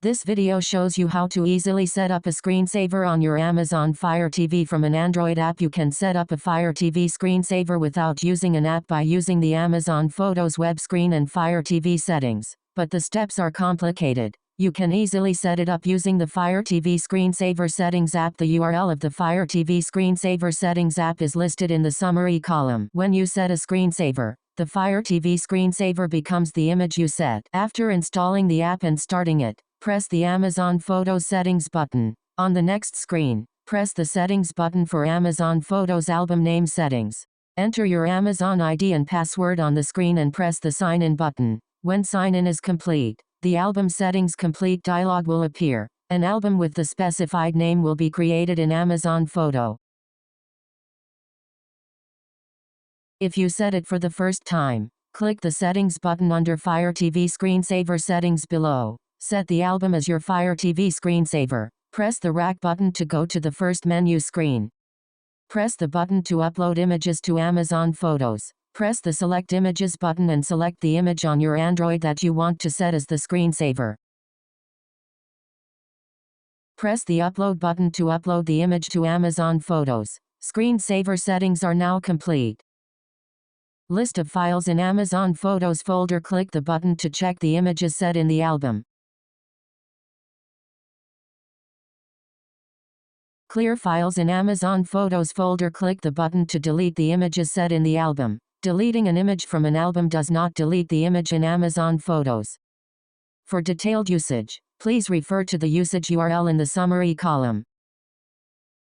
This video shows you how to easily set up a screensaver on your Amazon Fire TV from an Android app. You can set up a Fire TV screensaver without using an app by using the Amazon Photos web screen and Fire TV settings, but the steps are complicated. You can easily set it up using the Fire TV Screensaver Settings app. The URL of the Fire TV Screensaver Settings app is listed in the summary column. When you set a screensaver, the Fire TV screensaver becomes the image you set. After installing the app and starting it, press the Amazon Photos Settings button. On the next screen, press the Settings button for Amazon Photos Album Name Settings. Enter your Amazon ID and password on the screen and press the Sign In button. When sign in is complete, the Album Settings Complete dialog will appear. An album with the specified name will be created in Amazon Photo. If you set it for the first time, click the Settings button under Fire TV Screensaver Settings below. Set the album as your Fire TV screensaver. Press the Rack button to go to the first menu screen. Press the button to upload images to Amazon Photos. Press the Select Images button and select the image on your Android that you want to set as the screensaver. Press the Upload button to upload the image to Amazon Photos. Screensaver settings are now complete. List of files in Amazon Photos folder. Click the button to check the images set in the album. Clear files in Amazon Photos folder. Click the button to delete the images set in the album. Deleting an image from an album does not delete the image in Amazon Photos. For detailed usage, please refer to the usage URL in the summary column.